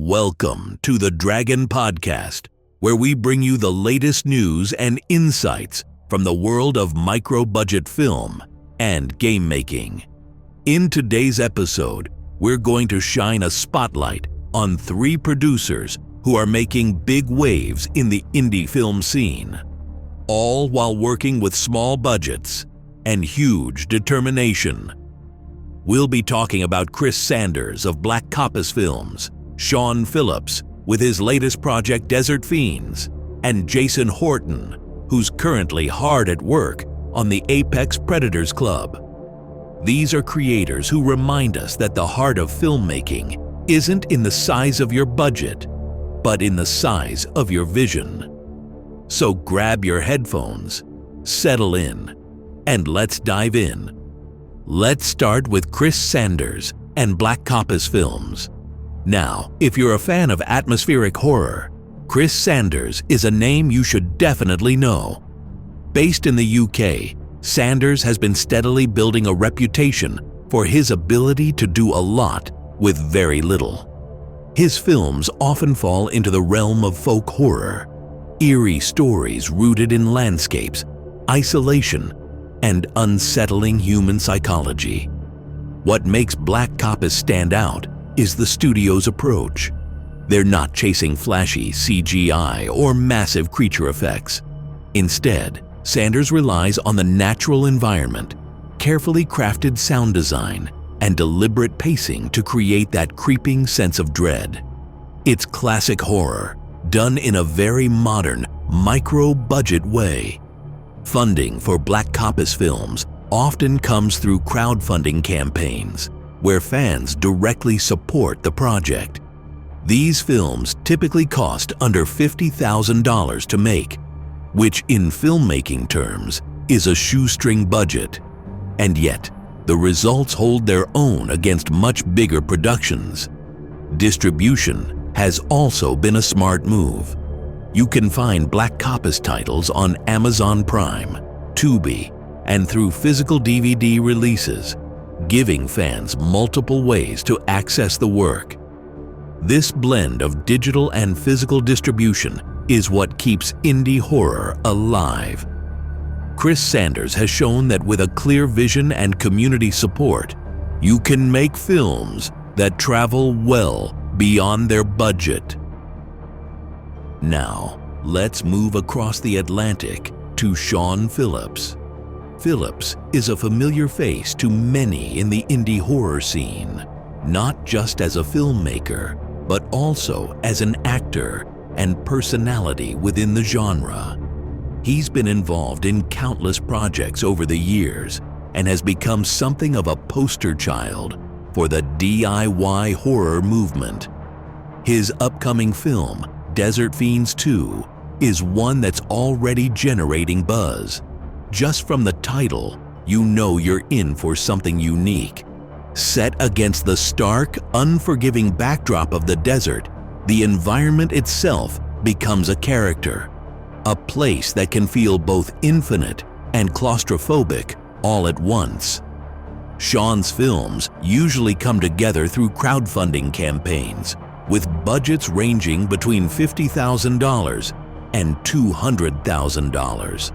Welcome to the Dragon Podcast, where we bring you the latest news and insights from the world of micro-budget film and game making. In today's episode, we're going to shine a spotlight on 3 producers who are making big waves in the indie film scene, all while working with small budgets and huge determination. We'll be talking about Chris Sanders of Black Coppice Films, Shawn Philips with his latest project Desert Fiends, and Jason Horton, who's currently hard at work on the Apex Predators Club. These are creators who remind us that the heart of filmmaking isn't in the size of your budget, but in the size of your vision. So grab your headphones, settle in, and let's dive in. Let's start with Chris Sanders and Black Coppice Films. Now, if you're a fan of atmospheric horror, Chris Sanders is a name you should definitely know. Based in the UK, Sanders has been steadily building a reputation for his ability to do a lot with very little. His films often fall into the realm of folk horror, eerie stories rooted in landscapes, isolation, and unsettling human psychology. What makes Black Coppice stand out is the studio's approach. They're not chasing flashy CGI or massive creature effects. Instead, Sanders relies on the natural environment, carefully crafted sound design, and deliberate pacing to create that creeping sense of dread. It's classic horror, done in a very modern, micro-budget way. Funding for Black Coppice Films often comes through crowdfunding campaigns, where fans directly support the project. These films typically cost under $50,000 to make, which in filmmaking terms is a shoestring budget. And yet, the results hold their own against much bigger productions. Distribution has also been a smart move. You can find Black Coppice titles on Amazon Prime, Tubi, and through physical DVD releases, giving fans multiple ways to access the work. This blend of digital and physical distribution is what keeps indie horror alive. Chris Sanders has shown that with a clear vision and community support, you can make films that travel well beyond their budget. Now, let's move across the Atlantic to Shawn Philips. Philips is a familiar face to many in the indie horror scene, not just as a filmmaker, but also as an actor and personality within the genre. He's been involved in countless projects over the years and has become something of a poster child for the DIY horror movement. His upcoming film, Desert Fiends 2, is one that's already generating buzz. Just from the title, you know you're in for something unique. Set against the stark, unforgiving backdrop of the desert, the environment itself becomes a character, a place that can feel both infinite and claustrophobic all at once. Shawn's films usually come together through crowdfunding campaigns, with budgets ranging between $50,000 and $200,000.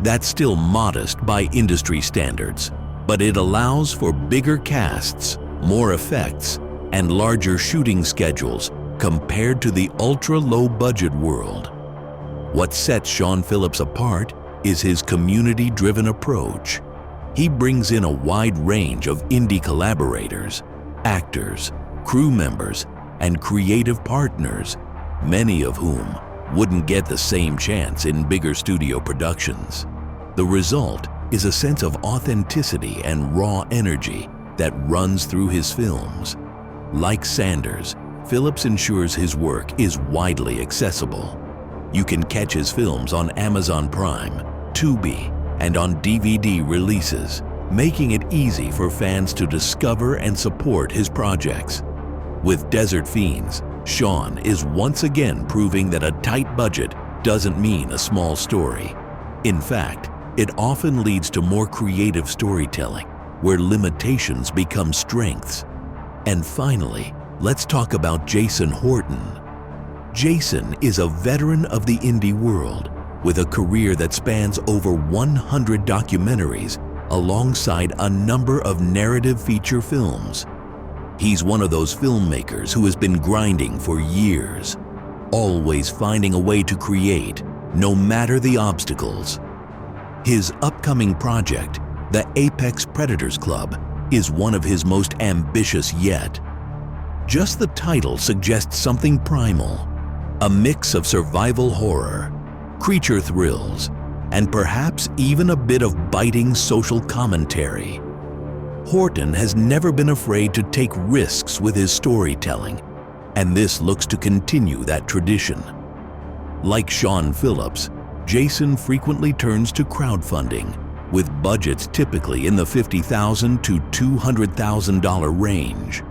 That's still modest by industry standards, but it allows for bigger casts, more effects, and larger shooting schedules compared to the ultra-low budget world. What sets Shawn Philips apart is his community-driven approach. He brings in a wide range of indie collaborators, actors, crew members, and creative partners, many of whom wouldn't get the same chance in bigger studio productions. The result is a sense of authenticity and raw energy that runs through his films. Like Sanders, Philips ensures his work is widely accessible. You can catch his films on Amazon Prime, Tubi, and on DVD releases, making it easy for fans to discover and support his projects. With Desert Fiends, Shawn is once again proving that a tight budget doesn't mean a small story. In fact, it often leads to more creative storytelling, where limitations become strengths. And finally, let's talk about Jason Horton. Jason is a veteran of the indie world with a career that spans over 100 documentaries alongside a number of narrative feature films. He's one of those filmmakers who has been grinding for years, always finding a way to create, no matter the obstacles. His upcoming project, the Apex Predators Club, is one of his most ambitious yet. Just the title suggests something primal, a mix of survival horror, creature thrills, and perhaps even a bit of biting social commentary. Horton has never been afraid to take risks with his storytelling, and this looks to continue that tradition. Like Shawn Philips, Jason frequently turns to crowdfunding, with budgets typically in the $50,000 to $200,000 range.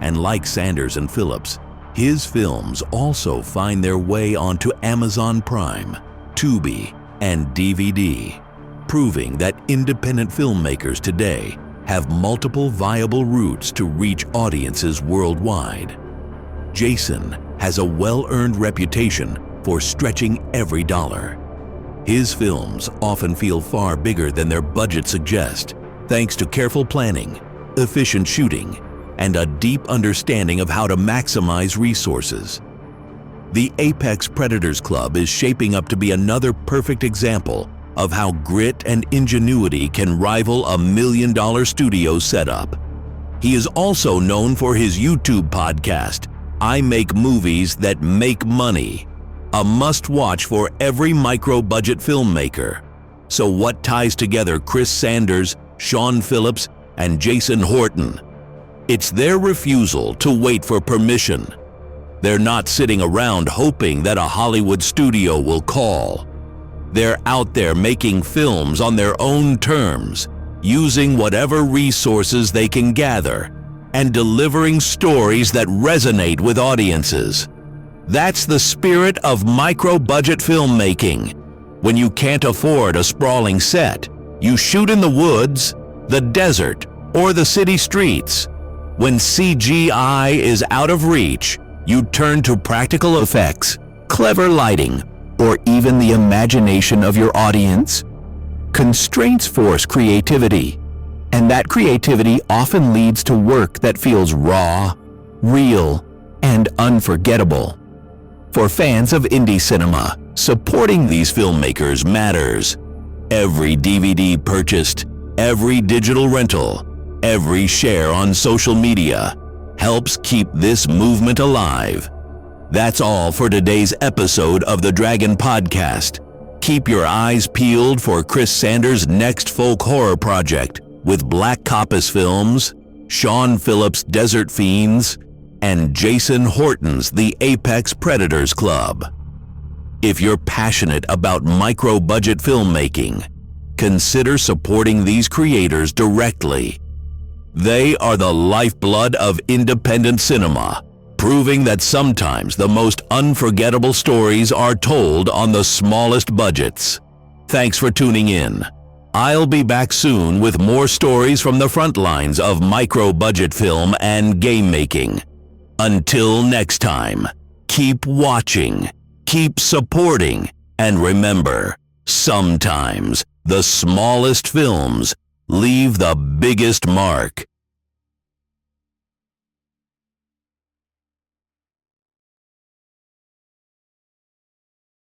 And like Sanders and Phillips, his films also find their way onto Amazon Prime, Tubi, and DVD, proving that independent filmmakers today have multiple viable routes to reach audiences worldwide. Jason has a well-earned reputation for stretching every dollar. His films often feel far bigger than their budget suggests, thanks to careful planning, efficient shooting, and a deep understanding of how to maximize resources. The Apex Predators Club is shaping up to be another perfect example of how grit and ingenuity can rival a $1 million studio setup. He is also known for his YouTube podcast, I Make Movies That Make Money, a must-watch for every micro-budget filmmaker. So what ties together Chris Sanders, Shawn Philips, and Jason Horton? It's their refusal to wait for permission. They're not sitting around hoping that a Hollywood studio will call. They're out there making films on their own terms, using whatever resources they can gather, and delivering stories that resonate with audiences. That's the spirit of micro-budget filmmaking. When you can't afford a sprawling set, you shoot in the woods, the desert, or the city streets. When CGI is out of reach, you turn to practical effects, clever lighting, or even the imagination of your audience. Constraints force creativity, and that creativity often leads to work that feels raw, real, and unforgettable. For fans of indie cinema, supporting these filmmakers matters. Every DVD purchased, every digital rental, every share on social media helps keep this movement alive. That's all for today's episode of the Dragon Podcast. Keep your eyes peeled for Chris Sanders' next folk horror project with Black Coppice Films, Shawn Philips' Desert Fiends, and Jason Horton's The Apex Predators Club. If you're passionate about micro-budget filmmaking, consider supporting these creators directly. They are the lifeblood of independent cinema, proving that sometimes the most unforgettable stories are told on the smallest budgets. Thanks for tuning in. I'll be back soon with more stories from the front lines of micro-budget film and game making. Until next time, keep watching, keep supporting, and remember, sometimes the smallest films leave the biggest mark.